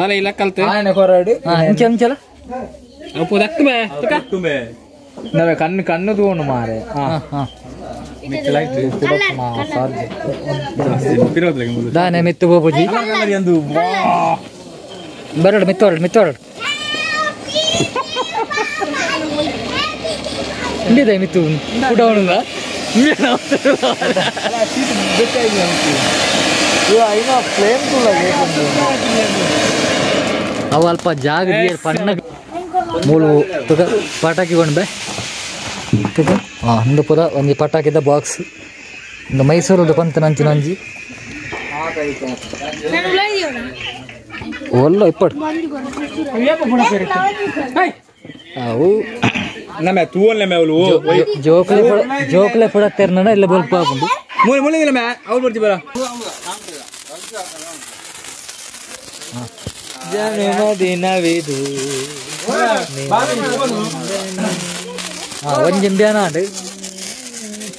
Bala ila kalte. Aane koradu. Enchela. Apu dakme. Tume. Nawe kannu duonu mare. Mittu light ma sarge. Pirod lagi mulu. Dane mittu bopuji. Kala yandu. Barad mittu. Ndida mittu. Pudawunga. Ala sheet betai yandu. You are in a flame to lage. Awal pa jag diye panna mulu tuka pataki konbe. Tuka hindu pura ondi pataki da box. Inda Mysore da panta nanji. Nanu ladiyo na. Wallo ippad. Yepa puna perite. Hey. Awu name tuonle me ulu. jokle pura ternana illa bol papundu. Mule dile me avul barti bara. Janmadina vidu. Onjim biana adu.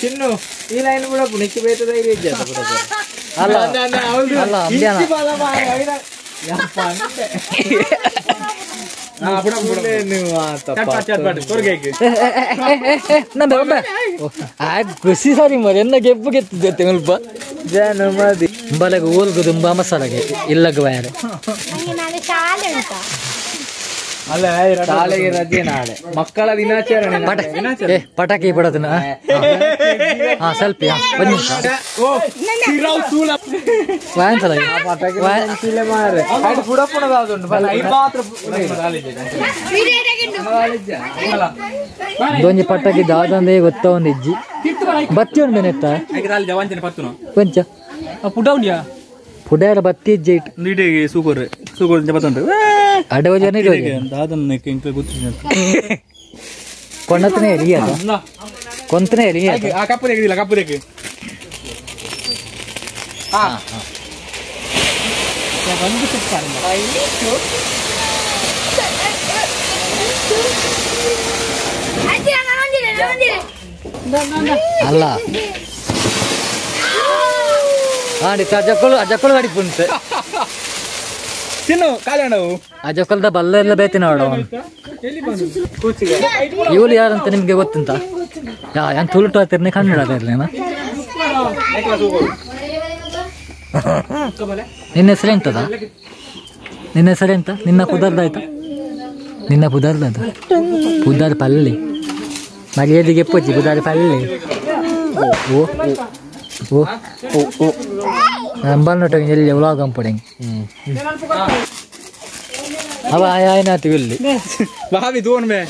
Chinnu ee line kuda punikku beta daire ejjata kuda. Alla biana. Yampante. Puda nu ata. Chat korgege. Nambe. Gusi sari marenna gebbu gettitte temulpa. Janmadi. Balaga olgu dumba masalage illaga bayare. Nange nale shaale uta. Alla ಶಾಲೆಗೆ ರಜೆ ನಾಳೆ ಮಕ್ಕಳ ದಿನಾಚರಣೆ ಪಟಾಕಿ ಬಿಡೋದನ್ನ ಸ್ವಲ್ಪ ಒಂದು ನಿಮಿಷ ಒಂಜಿ ಪಟಾಕಿ ದಾದಂದೇ ಗೊತ್ತ ಒಂದು ಇಜ್ಜಿ ಬತ್ತಿ ಉಂಡು ನೆತ್ತ ಕೊಂಚ ಪುಡಾರ ಬತ್ತಿ ಇಜ್ಜಿ ಇಟ್ಟು ನೀಟಿಗೆ ಸೂಕರ್ ಬತ್ತುಂಟು ಅಡವ ಜನ ದಾದನ್ನ ಗೊತ್ತಿಲ್ಲ ಕೊಂಡತನೇ ಎರಿಯ ಕೊಂತನೇ ಎರಿಯ ಆ ಕಪ್ಪು ತೆಗೆದಿಲ್ಲ ಕಪ್ಪು ತೆಗೆ ಅಲ್ಲ ಅಜಕ್ಕಳು ಗಾಡಿ ಪುಂಟು ತಿನ್ನು ಕಾಲಣ್ಣವು ಅಜಕ್ಕಲ್ದ ಬಲ್ಲ ಎಲ್ಲ ಬೇತಿ ನೋಡ ಇವಳು ಯಾರಂತ ನಿಮ್ಗೆ ಗೊತ್ತುಂಟ ಎಂತ ತುಳುಟು ಆಗ್ತಿರ್ನಿ ಕನ್ನಡ ಇರ್ಲೇನ ನಿನ್ನ ಹೆಸರು ಎಂತದ ನಿನ್ನ ಹೆಸರು ಎಂತ ನಿನ್ನ ಪುದರ್ದಾಯ್ತಾ ನಿನ್ನ ಪುದರ್ದಾಯ್ತ ಪುದರ್ ಪಲ್ಲಿ ಮರ್ಯಾದೆಗೆ ಪೂಜಿ ಪುದರ್ ಪಲ್ಲಿ ಓ ಓ ಓ ಓ ನಂಬಲ್ನೊಟ್ಟು ಎಲ್ಲಿ ಉಲಾಗಂ ಪುಡಿಂಗ್ ಅವ ಆಯ್ನಾತು ಇಲ್ಲಿ ಭಾವಿ ದೋನ್ ಮೇ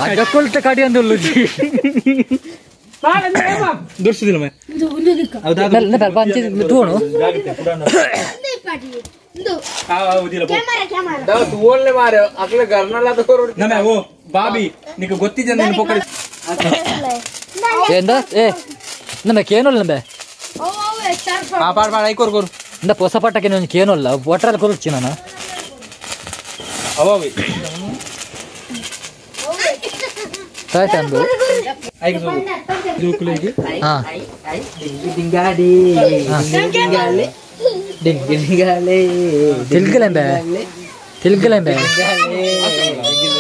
ಅಜಕ್ಕಲ್ಟ ಕಡಿ ಅಂದುಲ್ಲು ದೊರ್ಸಿದಿಲ್ಲ ಮೇ ಪಂಚಿ ತೂಣು ಬಾಬಿ ನೀನು ಗೊತ್ತಿದ್ದ ನೀನು ಪೊಕ್ಕಡಿ ఏందా ఏ నమ్మ కేనోల్ పాడు ఐకోరు కోరు ఇంద పొస పట్టకి నేను కేనోల్ ఒట్రాలు కొరుచ్చినానా అవి తాతందు ఐకి జూకులేకి డింగాడి డింగాలే డింగాలే తిల్గలంబే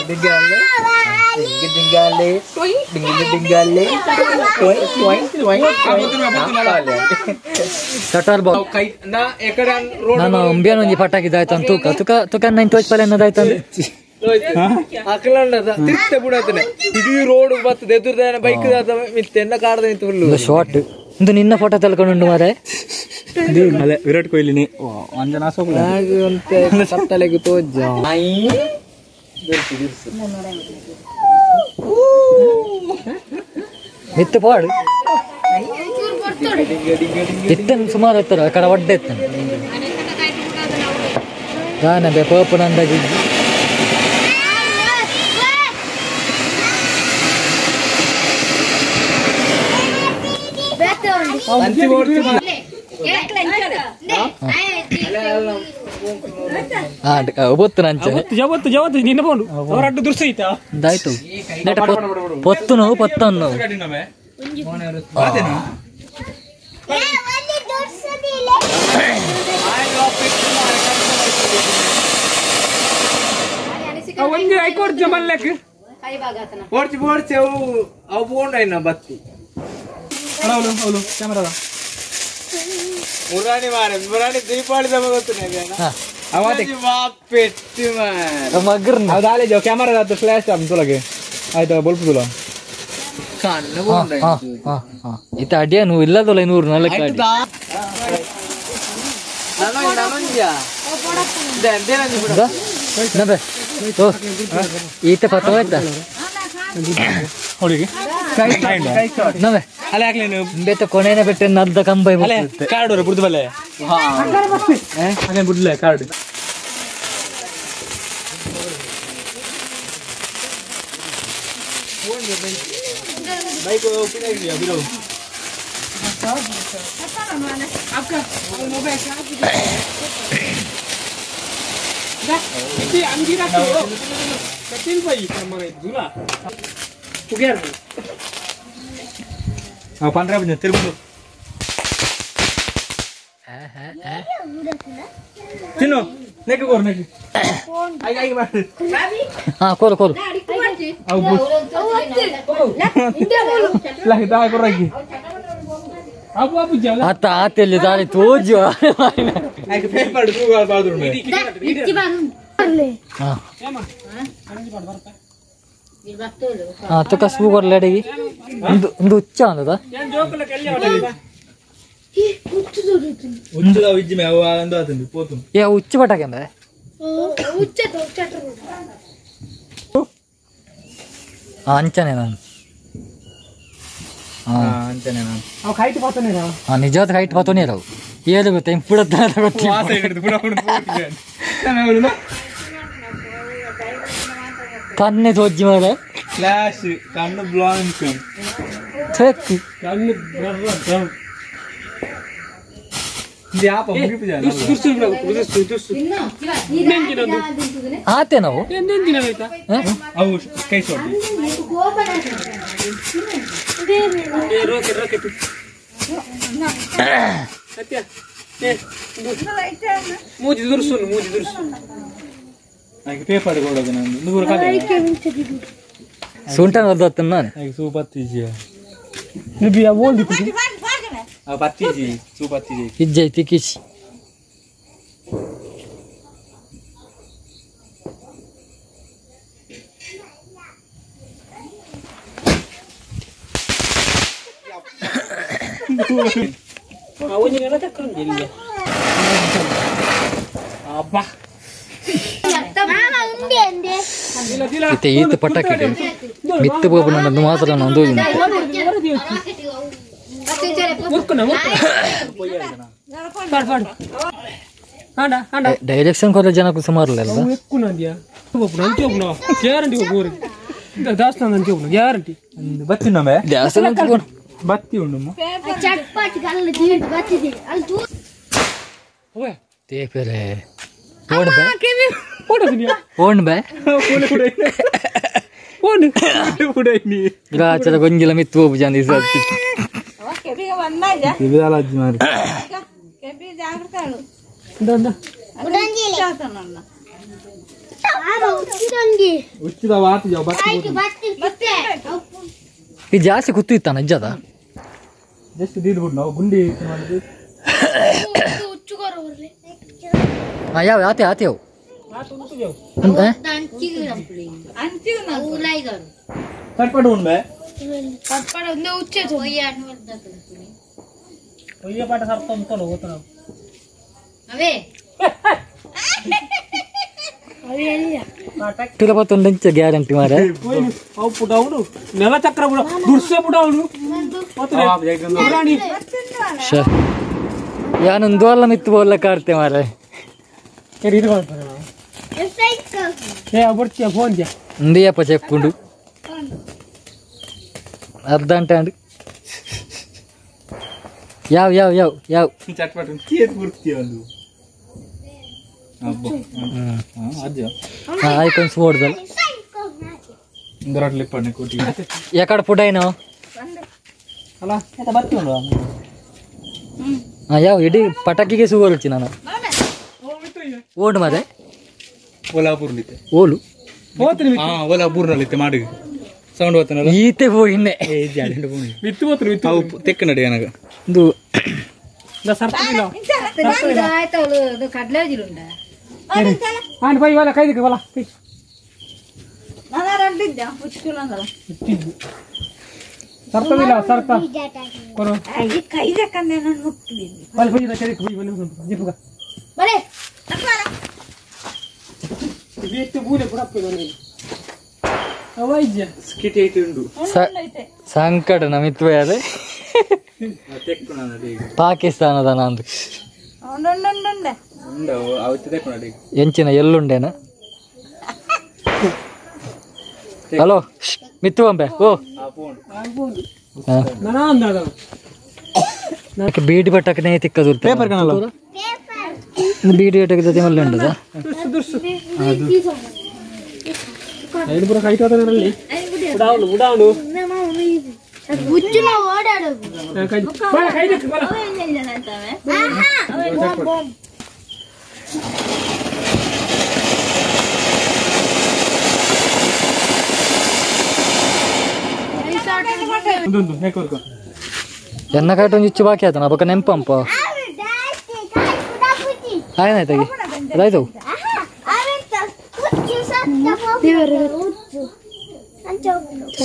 డింగాలే ನಾನು ಅಂಬಿಯಾನ ಒಂಜಿ ಪಟಾಕಿ ದಾಯ್ತಂತ ತುಕ 9 ತೋಚ್ಪಲೆ ಅನ್ನದಾಯ್ತಂದು ತಿರ್ತೆ ಬಿಡತನೆ ಇಡೀ ರೋಡ್ ಬರ್ತದೆ ಎದುರ್ದಾನ ಬೈಕ್ ಮಿತ್ತೆ ಎನ್ನ ಕಾಡ್ದ ನಿಂತು ಫುಲ್ಲು ಶಾರ್ಟ್ ಇದು ನಿನ್ನ ಫೋಟೋ ತಲ್ಕೊಂಡು ಮಾರೆ ಅದೇ ವಿರಾಟ್ ಕೊಹ್ಲಿನಿ ಅಂಜನಾ ಸೋಕುಲ ಸತ್ತಲೆಗೆ ತೋಜ ಮಿತ್ತು ಪಾಡು ಇತ್ತನ್ ಸುಮಾರು ಎತ್ತರ ಆ ಕಡೆ ಒಡ್ಡೆ ಎತ್ತನ ಗಾನ ಪೋಪು ನಂದಾಗಿ ಒತ್ತು ನಂಚ ಜವತ್ತು ನಿನ್ನ ಬೋಂಡು ಅವರಡ್ಡು ದುರ್ಸೈತಾ ದಾಯ್ತು ಪೊತ್ತುನು ಪೊತ್ತನ್ನು ಒಂದು ಐಕೋಡ್ಜ ಮಲ್ಲಕ್ ಓಡ್ಚಿ ಓಡ್ಚಿ ಅವು ಬೋಂಡ ಬತ್ತಿ ಅವಳು ಅವಳು ಕ್ಯಾಮರಾದ ಮುರಾಣಿ ದೀಪಾವಳಿ ಗೊತ್ತು ಪೆಟ್ಟಿ ಮಗ್ರ ಅದು ಆಲೆ ಜಾವ್ ಕ್ಯಾಮರಾ ಅದು ಫ್ಲಾಶ್ ಆಮ್ ತುಲಗೆ ಆಯ್ತಾ ಬಲ್ಪ್ ತುಲ ಇತ್ತ ಅಡಿಯ ನೀವು ಇಲ್ಲದಲ್ಲ 104 ಅಡಿ ನಬೆ ಓ ಈತ ಪತ್ತವಾಯ್ತಾ ಅವಳಿಗೆ ನಬೆ ಅಲೆ ಆಗ್ಲಿ ನೀವು ಬೇತ ಕೊನೆನ ಬೆಟ್ಟ ನರ್ದ ಕಂಬೈ ಅಲೆ ಕಾರ್ಡ್ ಬುಡ್ದು ಬಲೆ ಹಾಗೆ ಬುಡ್ಲೆ ಕಾರ್ಡ್ ಬೈಕ್ ಓಪನ್ ಆಗಿದೆಯಾ ಬಿಡು आपका मोबाइल अंजीरा कठिन भाई हमारे झूला उगेर 15 बजे तिरुपति ತಿನ್ನು ನೆಕ್ಕೆ ಕೋರ್ ನೆಕ್ಕೆ ಆಗಿ ಆಗಿ ಮಾಡಿ ಹಾ ಕೋರು ಕೋರು ಅವು ಬುಸ್ ಲಾ ದಾ ಕೋರಗಿ ಅವು ಅವು ಜಲ ಆತ ಆತೆಲ್ಲಿ ದಾರಿ ತೋಜು ಆಗಿ ಪೇಪರ್ ತೂಗಾಲ್ ಬಾದ್ರು ಮೇ ಇಚ್ಚಿ ಬಾರು ಹಾ ಹಾ ತಕ ಸೂಗರ್ ಲೆಡಿಗೆ ಒಂದು ಉಚ್ಚ ಅಂದದ ಏನ್ ಜೋಕಲ ಕಲ್ಲಿ ಹೊಡಲಿ ಉಚ್ಚದ ವಿಜ್ಜಿ ಮೇ ಅವ ಅಂದು ಆತಂದು ಪೋತು ಏ ಉಚ್ಚ ಬಟಕೆ ಅಂದ್ರೆ ಅಂಚನೆ ನಾನು ಅಂತಾನೆ ನಾನು ಅವ ಹೈಟ್ ಪಾತನೆ ನಾ ನಿಜವಾದ ಹೈಟ್ ಪಾತೋನೇ ಇರವು ಏಳು ಗೊತ್ತ ಇಂಪುಡತ್ತ ಗೊತ್ತಿ ವಾಸ ಹಿಡಿದು ಪುಡ ಪುಡ ಪೋತಿಗೆ ನಾನು ಕನ್ನೆ ತೋಜ್ಜಿ ಮಾರೆ ಫ್ಲಾಶ್ ಕಣ್ಣು ಬ್ಲಾಂಕ್ ಥೆಕ್ ಕಣ್ಣು ಬ್ರರ್ ಇದು ಯಾಪ ಮುಗಿಪು ಜಾನ ದುರ್ಸು ಆತೆ ನಾವು ಎಂದಿನ ಆಯ್ತಾ ಅವು ಕೈ ಸೋಡಿ ಏ ರೋಕೆ ರೋಕೆ ಸತ್ಯ ಏ ಮೂಜಿ ದುರ್ಸು ಆಯ್ಕೆ ಪೇಪರ್ ಕೊಡೋದು ನಾನು 100 ಕಾಲ ಸುಂಟನ ವರ್ದತ್ತ ನಾನು ಆಯ್ಕೆ ಸೂಪತ್ತಿಜಿ ನಿಬಿಯ ಓಲ್ದಿ ಕುಸಿ ಆ ಪತ್ತಿಜಿ ಸೂಪತ್ತಿಜಿ ಇಜ್ಜೈ ತಿಕಿಸಿ ಅವನಿಗೆಲ್ಲ ತಕ್ಕೊಂಡು ಇಲ್ಲ ಅಬ್ಬಾ ಇತ್ತೆ ಈತ ಪಟಾಕಿ ಮಿತ್ತ ಬೋಬು ನನ್ನದು ಮಾತ್ರ ನಾನು ಡೈರೆಕ್ಷನ್ ಕೊರ ಜನಕ್ಕೂ ಸುಮಾರು ಗ್ಯಾರಂಟಿ ದೇವಸ್ಥಾನ ಗ್ಯಾರಂಟಿ ಬತ್ತಿ ನಮ್ಮೆ ದೇವಸ್ಥಾನ ಬತ್ತಿ ಉಂಡು ತೇಪೆರೆ ಓಣ್ ಬೇ ಗ್ರಾಚರ ಗೊಂಜಿಲ ಮಿತ್ತು ಹೋಗು ಜಾನಿ ಸರ್ತಿ ವಿದಾಲಜ್ಜಿ ಮಾರಿ ಉಚ್ಚಿದ ವಾತಿ ಜಾವ ಬತ್ತಿ ಈ ಜಾಸ್ತಿ ಕುತ್ತು ಇತ್ತಾನ ಅಜ್ಜದ ಜಸ್ಟ್ ದೀದ್ಬಿಟ್ಟು ನಾವು ಗುಂಡಿ ಮಾಡಿದ್ವಿ ಯಾವ ಆತೆ ಆತೆವು ಕಟ್ಪಡು ಉಂಡೆ ಒಯ್ಯ ಪಾಠ ಸರ್ತ ಅಂತಲ್ಲ ಗೊತ್ತ ನಾವು ತಿರುಪತ್ತೊಂದು ಗ್ಯಾರಂಟಿ ಮಾರ ಅವು ಪುಟ ಅವನು ನೆಲ ಚಕ್ರ ಬಿಡ ದುರ್ಸ ಬಿಡ ಅವನು ಯಾನೊಂದು ಅಲ್ಲ ಮಿತ್ತು ಬೋಲ್ಲ ಕಾಡ್ತೆ ಮಾರ ಫೋನ್ ಒಂದೇಯಪ್ಪ ಚೆಪ್ಪುಂಡು ಅರ್ಧ ಗಂಟೆ ಅಂಡು ಯಾವ ಯಾವ ಯಾವ ಯಾವ ಆಯ್ತು ಓಡ್ದಲ್ಲ ಯಾಕಡೆ ಪುಟ ಏನೋ ಅಲ್ಲ ಬರ್ತೀವಿ ಯಾವ ಇಡೀ ಪಟಾಕಿಗೆ ಸುವರುಚಿ ನಾನು ಓಡು ಮಾರೆ ಓಲಾಪುರ್ಲಿತ್ತೆ ಓಲು ಓಲಾಪುರ್ನಲ್ಲಿತ್ತೆ ಮಾಡಿಗೆ ಸೌಂಡ್ ಬರ್ತನಲ್ಲ ಈತೆ ಹೋಗಿನ್ನೆ ವಿತ್ತು ಹೋತ್ರಿ ವಿತ್ತು ಅವು ತೆಕ್ಕ ನಡಿ ನನಗೆ ಒಂದು ಸರ್ತಿಲ್ಲ ಕಡ್ಲೆ ಜಿರುಂಡ ಆಂಡ್ ಬೈ ವಲ ಕೈದಿಕ್ಕೆ ವಲ ಕೈ ಸರ್ತಿಲ್ಲ ಸರ್ತ ಕೊರು ಬಲ್ ಹೋಗಿ ಕೈದಿಕ್ಕೆ ಹೋಗಿ ಬನ್ನಿ ಜಿಪುಗ ಬಲೆ ವಿತ್ತು ಬೂಲೆ ಬುಡಪ್ಪ ಬನ್ನಿ ಅವೈಜ್ಯ ಸ್ಕಿಟ್ ಐತಿ ಉಂಡು ಸಂಕಟ ನಮಿತ್ವ ಅದೇ ತೆಕ್ಕು ನಡಿ ಪಾಕಿಸ್ತಾನದ ನಂದು ಉಂಡು ಅವತ್ತು ತೆಕ್ಕು ನಡಿ ಎಂಚಿನ ಎಲ್ಲುಂಡೇನ ಹಲೋ ಮಿತ್ತು ಅಂಬೆ ಓ ಆ ಫೋನ್ ನಾನಾ ಅಂದಾದ ಬೀಡಿ ಬಟ್ಟಕನೇ ತಿಕ್ಕದು ಪೇಪರ್ ಕಣಲ್ಲ ಬೀಡಿ ಬಟ್ಟಕದ ಮಲ್ಲ ಉಂಟದ ಐದು ಬರ ಕೈಟ್ ಹೋದಲ್ಲಿ ಉಡಾವಳು ಉಡಾವಳು ಉಜ್ಜುನ ಓಡಾಡೋದು ಕೈದಿಕ್ಕೆ ಬಲ ಒಂದು ಹೇಗೆ ಎನ್ನ ಕಾಟು ಇಚ್ಚು ಬಾಕಿ ಆತನ ಬಕ್ಕ ನೆಂಪಂಪ ಆಯ್ನಾಯ್ತಾಗಿ ಅದಾಯ್ತು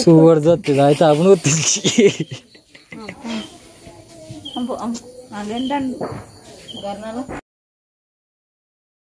ಸುವರ್ ಜೊತ್ತಿದ ಆಯ್ತಾ ಅವನು ಗೊತ್ತಿಲ್ಲ